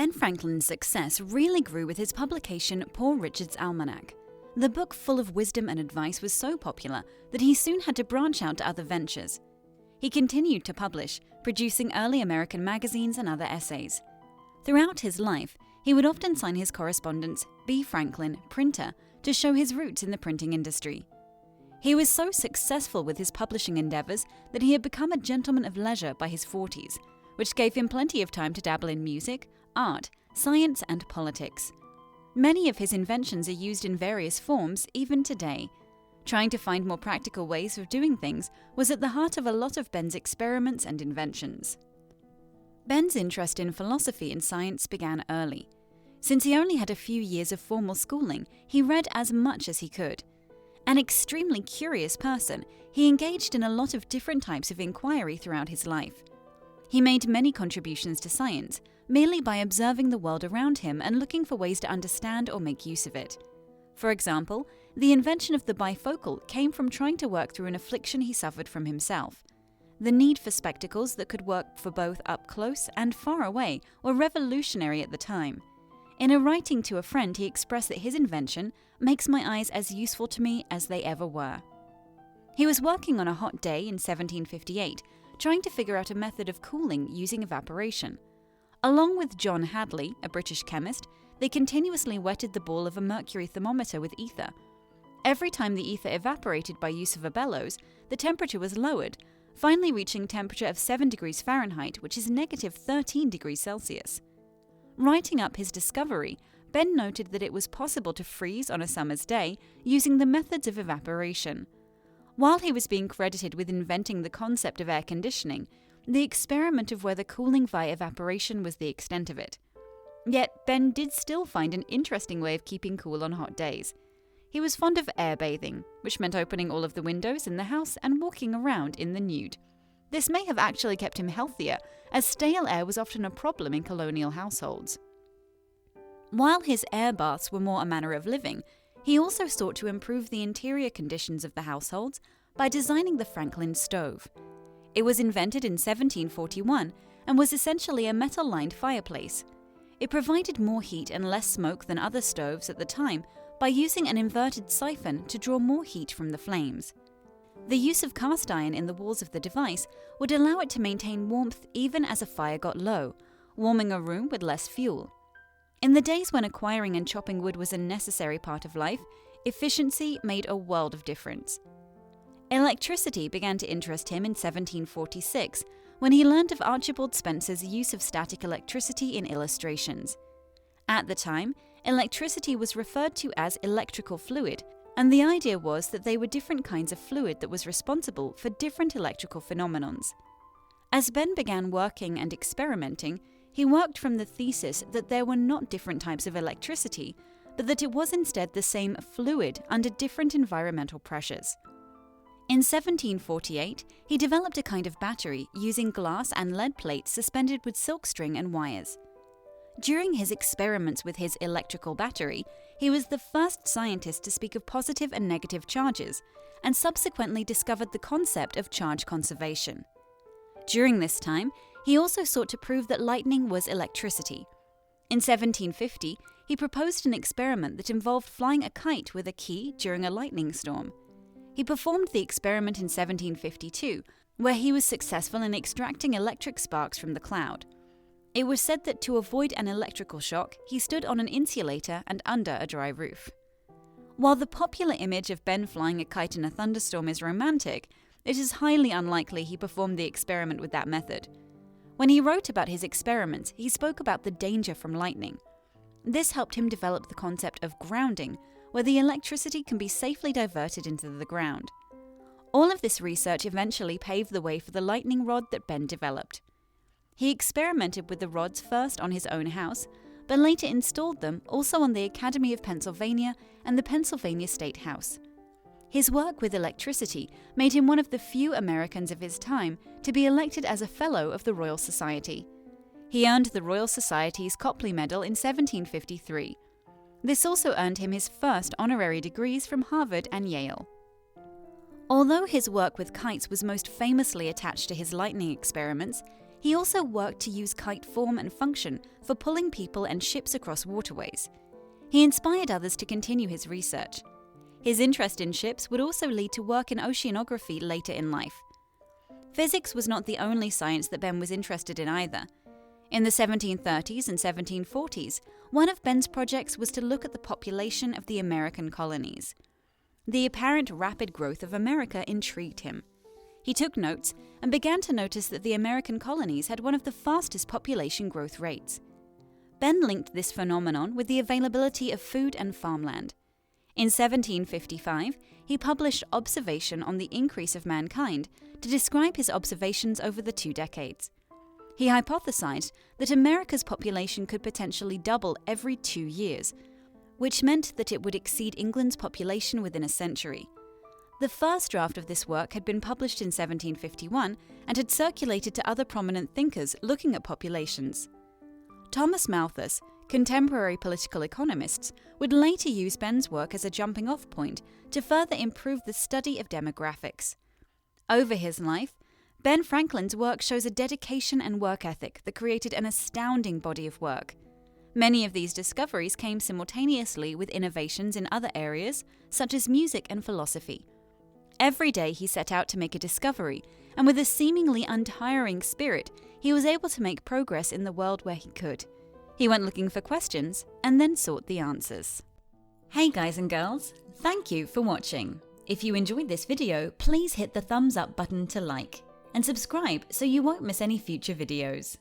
Ben Franklin's success really grew with his publication Poor Richards Almanack. The book, full of wisdom and advice, was so popular that he soon had to branch out to other ventures. He continued to publish, producing early American magazines and other essays. Throughout his life, he would often sign his correspondence B. Franklin, Printer, to show his roots in the printing industry. He was so successful with his publishing endeavors that he had become a gentleman of leisure by his 40s, which gave him plenty of time to dabble in music, art, science, and politics. Many of his inventions are used in various forms even today. Trying to find more practical ways of doing things was at the heart of a lot of Ben's experiments and inventions. Ben's interest in philosophy and science began early. Since he only had a few years of formal schooling, he read as much as he could. An extremely curious person, he engaged in a lot of different types of inquiry throughout his life. He made many contributions to science, merely by observing the world around him and looking for ways to understand or make use of it. For example, the invention of the bifocal came from trying to work through an affliction he suffered from himself. The need for spectacles that could work for both up close and far away were revolutionary at the time. In a writing to a friend, he expressed that his invention makes my eyes as useful to me as they ever were. He was working on a hot day in 1758, trying to figure out a method of cooling using evaporation. Along with John Hadley, a British chemist, they continuously wetted the ball of a mercury thermometer with ether. Every time the ether evaporated by use of a bellows, the temperature was lowered, finally reaching a temperature of 7 degrees Fahrenheit, which is negative 13 degrees Celsius. Writing up his discovery, Ben noted that it was possible to freeze on a summer's day using the methods of evaporation. While he was being credited with inventing the concept of air conditioning, the experiment of weather cooling via evaporation was the extent of it. Yet Ben did still find an interesting way of keeping cool on hot days. He was fond of air bathing, which meant opening all of the windows in the house and walking around in the nude. This may have actually kept him healthier, as stale air was often a problem in colonial households. While his air baths were more a manner of living, he also sought to improve the interior conditions of the households by designing the Franklin stove. It was invented in 1741 and was essentially a metal-lined fireplace. It provided more heat and less smoke than other stoves at the time by using an inverted siphon to draw more heat from the flames. The use of cast iron in the walls of the device would allow it to maintain warmth even as a fire got low, warming a room with less fuel. In the days when acquiring and chopping wood was a necessary part of life, efficiency made a world of difference. Electricity began to interest him in 1746, when he learned of Archibald Spencer's use of static electricity in illustrations. At the time, electricity was referred to as electrical fluid, and the idea was that they were different kinds of fluid that was responsible for different electrical phenomenons. As Ben began working and experimenting, he worked from the thesis that there were not different types of electricity, but that it was instead the same fluid under different environmental pressures. In 1748, he developed a kind of battery using glass and lead plates suspended with silk string and wires. During his experiments with his electrical battery, he was the first scientist to speak of positive and negative charges, and subsequently discovered the concept of charge conservation. During this time, he also sought to prove that lightning was electricity. In 1750, he proposed an experiment that involved flying a kite with a key during a lightning storm. He performed the experiment in 1752, where he was successful in extracting electric sparks from the cloud. It was said that to avoid an electrical shock, he stood on an insulator and under a dry roof. While the popular image of Ben flying a kite in a thunderstorm is romantic, it is highly unlikely he performed the experiment with that method. When he wrote about his experiments, he spoke about the danger from lightning. This helped him develop the concept of grounding, where the electricity can be safely diverted into the ground. All of this research eventually paved the way for the lightning rod that Ben developed. He experimented with the rods first on his own house, but later installed them also on the Academy of Pennsylvania and the Pennsylvania State House. His work with electricity made him one of the few Americans of his time to be elected as a Fellow of the Royal Society. He earned the Royal Society's Copley Medal in 1753. This also earned him his first honorary degrees from Harvard and Yale. Although his work with kites was most famously attached to his lightning experiments, He also worked to use kite form and function for pulling people and ships across waterways. He inspired others to continue his research. His interest in ships would also lead to work in oceanography later in life. Physics was not the only science that Ben was interested in either. In the 1730s and 1740s, one of Ben's projects was to look at the population of the American colonies. The apparent rapid growth of America intrigued him. He took notes and began to notice that the American colonies had one of the fastest population growth rates. Ben linked this phenomenon with the availability of food and farmland. In 1755, he published Observation on the Increase of Mankind to describe his observations over the 2 decades. He hypothesized that America's population could potentially double every 2 years, which meant that it would exceed England's population within a century. The first draft of this work had been published in 1751 and had circulated to other prominent thinkers looking at populations. Thomas Malthus, contemporary political economists, would later use Ben's work as a jumping-off point to further improve the study of demographics. Over his life, Ben Franklin's work shows a dedication and work ethic that created an astounding body of work. Many of these discoveries came simultaneously with innovations in other areas, such as music and philosophy. Every day he set out to make a discovery, and with a seemingly untiring spirit, he was able to make progress in the world where he could. He went looking for questions and then sought the answers. Hey guys and girls, thank you for watching. If you enjoyed this video, please hit the thumbs up button to like, and subscribe so you won't miss any future videos.